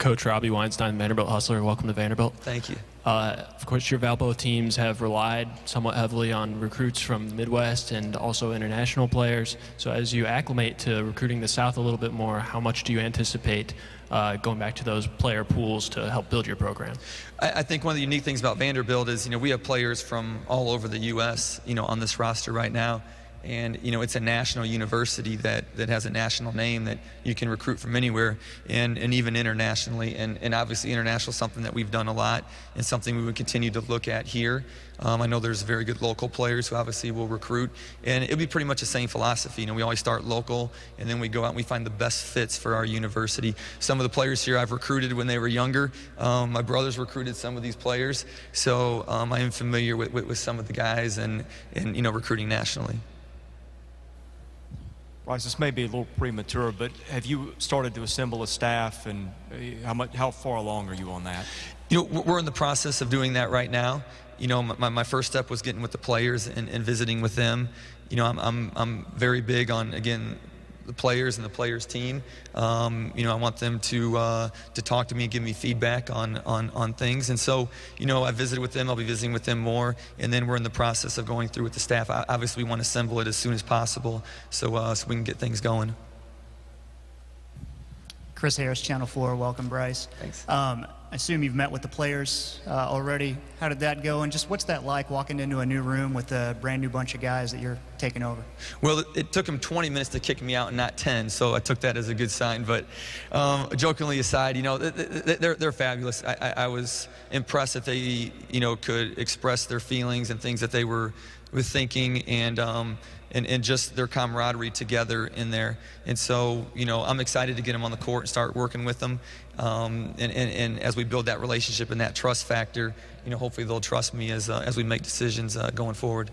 Coach Robbie Weinstein, Vanderbilt Hustler. Welcome to Vanderbilt. Thank you. Of course, your Valpo teams have relied somewhat heavily on recruits from the Midwest and also international players. So as you acclimate to recruiting the South a little bit more, how much do you anticipate going back to those player pools to help build your program? I think one of the unique things about Vanderbilt is, we have players from all over the U.S., on this roster right now. And, it's a national university that has a national name that you can recruit from anywhere and even internationally. And obviously international is something that we've done a lot and something we would continue to look at here. I know there's very good local players who obviously will recruit. And it'll be pretty much the same philosophy. We always start local and then we go out and we find the best fits for our university. Some of the players here I've recruited when they were younger. My brothers recruited some of these players. So I am familiar with some of the guys and recruiting nationally. Bryce, this may be a little premature, but have you started to assemble a staff, and how far along are you on that? We're in the process of doing that right now. My first step was getting with the players and visiting with them. I'm very big on, again, the players and the players team. I want them to talk to me and give me feedback on things. And so, I visited with them. I'll be visiting with them more. And then we're in the process of going through with the staff. Obviously, we want to assemble it as soon as possible so we can get things going. Chris Harris, Channel 4. Welcome, Bryce. Thanks. I assume you've met with the players already. How did that go? And just what's that like walking into a new room with a brand new bunch of guys that you're taking over? Well, it took them 20 minutes to kick me out and not 10, so I took that as a good sign. But jokingly aside, they're fabulous. I was impressed that they, could express their feelings and things that they were thinking and just their camaraderie together in there. And so, I'm excited to get them on the court and start working with them. And as we build that relationship and that trust factor, hopefully they'll trust me as we make decisions going forward.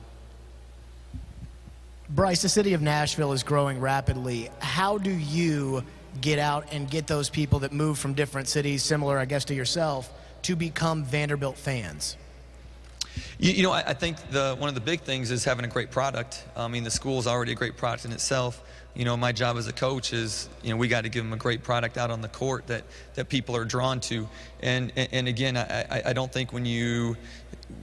Bryce, the city of Nashville is growing rapidly. How do you get out and get those people that move from different cities, similar, I guess, to yourself, to become Vanderbilt fans? I think one of the big things is having a great product. The school is already a great product in itself. My job as a coach is, we got to give them a great product out on the court that people are drawn to. And again, I don't think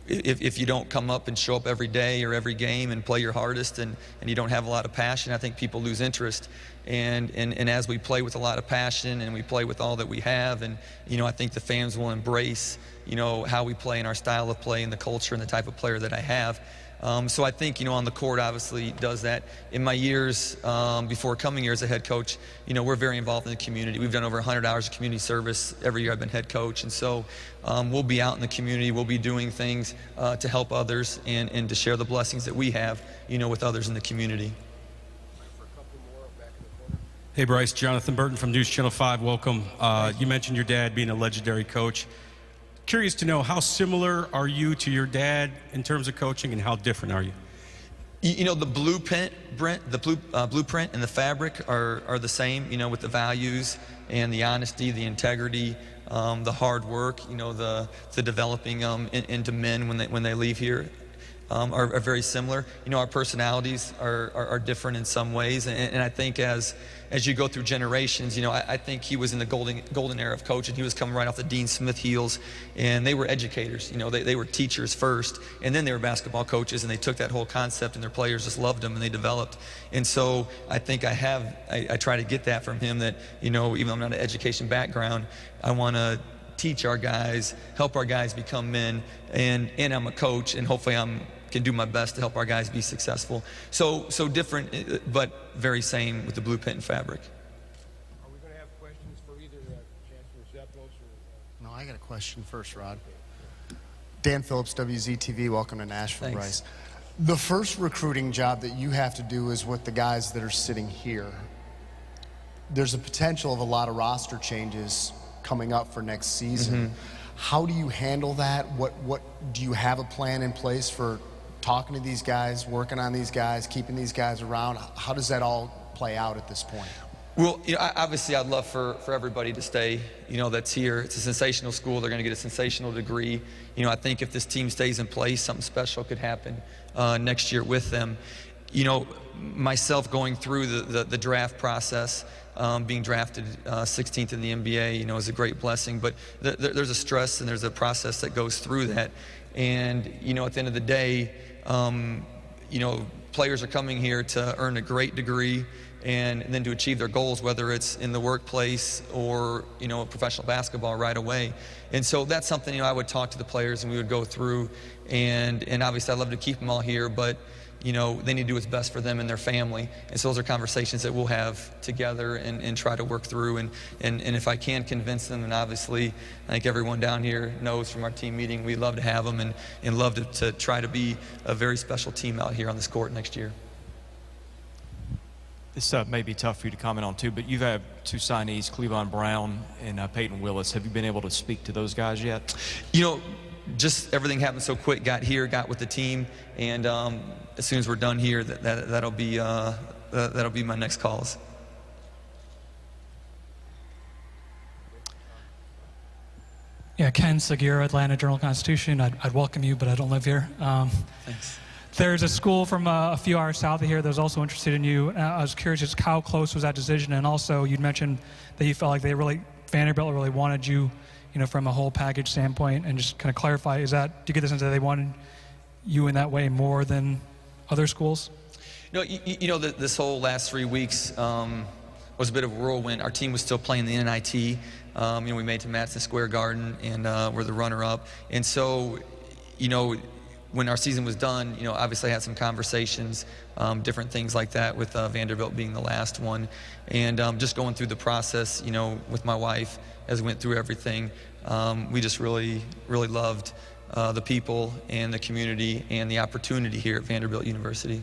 if you don't come up and show up every day or every game and play your hardest and you don't have a lot of passion, I think people lose interest. And as we play with a lot of passion and we play with all that we have, and I think the fans will embrace how we play and our style of play and the culture and the type of player that I have. So I think on the court obviously does that. In my years before coming here as a head coach, we're very involved in the community. We've done over 100 hours of community service every year I've been head coach, and so we'll be out in the community. We'll be doing things to help others and to share the blessings that we have, with others in the community. Hey Bryce, Jonathan Burton from News Channel 5. Welcome. You mentioned your dad being a legendary coach. Curious to know, how similar are you to your dad in terms of coaching, and how different are you? The blueprint, blueprint and the fabric are the same. With the values and the honesty, the integrity, the hard work. The developing into men when they leave here. Are very similar. Our personalities are different in some ways, and I think as you go through generations, I think he was in the golden era of coaching. He was coming right off the Dean Smith heels, and they were educators. They were teachers first, and then they were basketball coaches, and they took that whole concept, and their players just loved them, and they developed. And so I think I try to get that from him, that even though I'm not an education background, I want to teach our guys, help our guys become men, and I'm a coach, and hopefully can do my best to help our guys be successful. So different, but very same with the blueprint and fabric. Are we going to have questions for either Chancellor Zeppos or? No, I got a question first, Rod. Dan Phillips, WZTV. Welcome to Nashville, Thanks. Bryce. The first recruiting job that you have to do is with the guys that are sitting here. There's a potential of a lot of roster changes coming up for next season. How do you handle that? What do you have a plan in place for talking to these guys, working on these guys, keeping these guys around? How does that all play out at this point? Well, obviously I'd love for everybody to stay, that's here. It's a sensational school. They're going to get a sensational degree. I think if this team stays in place, something special could happen next year with them. you know, myself going through the draft process, being drafted 16th in the NBA, you know, is a great blessing. But there's a stress and there's a process that goes through that. And, you know, at the end of the day, you know, players are coming here to earn a great degree and then to achieve their goals, whether it's in the workplace or, you know, professional basketball right away. And so that's something, you know, I would talk to the players and we would go through. And obviously I'd love to keep them all here, but, you know, they need to do what's best for them and their family. And so those are conversations that we'll have together and try to work through. And if I can convince them, and obviously I think everyone down here knows from our team meeting, we love to have them and love to try to be a very special team out here on this court next year. This may be tough for you to comment on too, but you've had two signees, Cleavon Brown and Peyton Willis. Have you been able to speak to those guys yet? You know, just everything happened so quick. Got here, got with the team, and as soon as we're done here, that'll be my next calls. Yeah, Ken Segura, Atlanta Journal-Constitution. I'd welcome you, but I don't live here. Thanks. There's a school from a few hours south of here that was also interested in you. I was curious just how close was that decision, and also you'd mentioned that you felt like Vanderbilt really wanted you, you know, from a whole package standpoint, and just kind of clarify, do you get the sense that they wanted you in that way more than other schools? You know, this whole last 3 weeks was a bit of a whirlwind. Our team was still playing the NIT. You know, we made it to Madison Square Garden, and we're the runner-up. And so, you know, when our season was done, you know, obviously I had some conversations, different things like that, with Vanderbilt being the last one. And just going through the process, you know, with my wife as we went through everything, we just really, really loved the people and the community and the opportunity here at Vanderbilt University.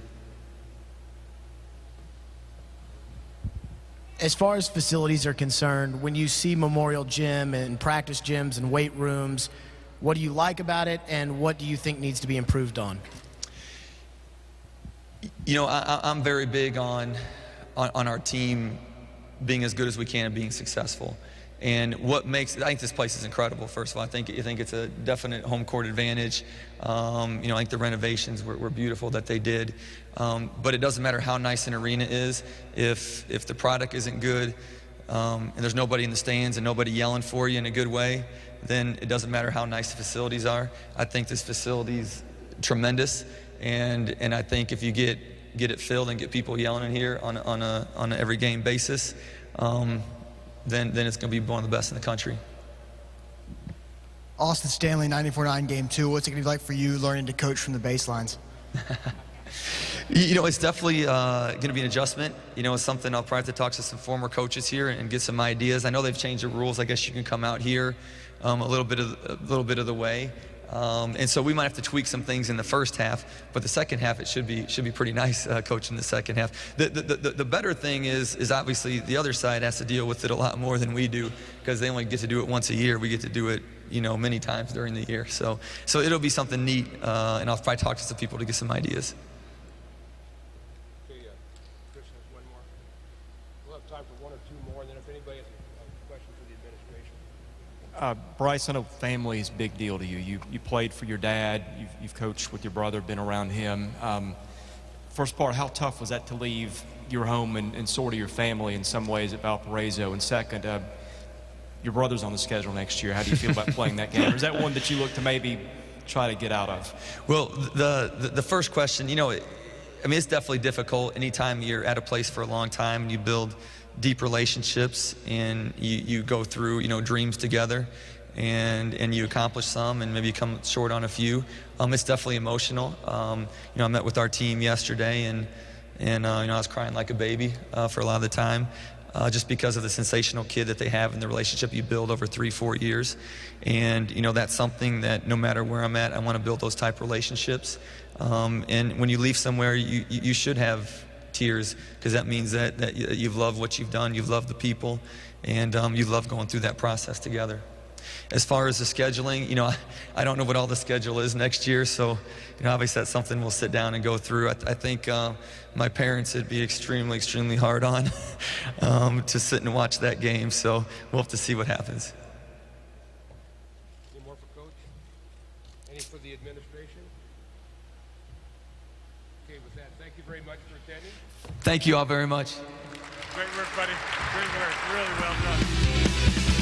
As far as facilities are concerned, when you see Memorial Gym and practice gyms and weight rooms, what do you like about it, and what do you think needs to be improved on? You know, I'm very big on our team being as good as we can and being successful. And what makes, I think this place is incredible, first of all. I think it's a definite home court advantage. You know, I think the renovations were beautiful that they did. But it doesn't matter how nice an arena is, if the product isn't good, and there's nobody in the stands and nobody yelling for you in a good way, then it doesn't matter how nice the facilities are. I think this facility's tremendous, and I think if you get it filled and get people yelling in here on a every game basis, then it's going to be one of the best in the country. Austin Stanley, 94-9 Game 2. What's it going to be like for you learning to coach from the baselines? You know, it's definitely going to be an adjustment. You know, it's something I'll probably have to talk to some former coaches here and get some ideas. I know they've changed the rules. I guess you can come out here a little bit of the way. And so we might have to tweak some things in the first half, but the second half it should be pretty nice coaching the second half. The better thing is obviously the other side has to deal with it a lot more than we do, because they only get to do it once a year. We get to do it, you know, many times during the year. So it'll be something neat, and I'll probably talk to some people to get some ideas. Okay, Chris has one more. We'll have time for one or two more, and then if anybody has a question for the administration. Bryce, I know family is a big deal to you. You played for your dad. You've coached with your brother, been around him. First part, how tough was that to leave your home and sort of your family in some ways at Valparaiso? And second, your brother's on the schedule next year. How do you feel about playing that game? Or is that one that you look to maybe try to get out of? Well, the first question, you know, I mean, it's definitely difficult. Anytime you're at a place for a long time and you build deep relationships and you go through, you know, dreams together, and you accomplish some and maybe you come short on a few, it's definitely emotional. You know, I met with our team yesterday, and you know, I was crying like a baby for a lot of the time, just because of the sensational kid that they have and the relationship you build over 3-4 years. And you know, that's something that no matter where I'm at, I want to build those type relationships. And when you leave somewhere, you should have tears, because that means that you've loved what you've done, you've loved the people, and you've loved going through that process together. As far as the scheduling, you know, I don't know what all the schedule is next year, so, you know, obviously that's something we'll sit down and go through. I think my parents would be extremely, extremely hard on to sit and watch that game, so we'll have to see what happens. Any more for Coach? Any for the administration? Okay with that. Thank you very much for attending. Thank you all very much. Great work, buddy. Great work. Really well done.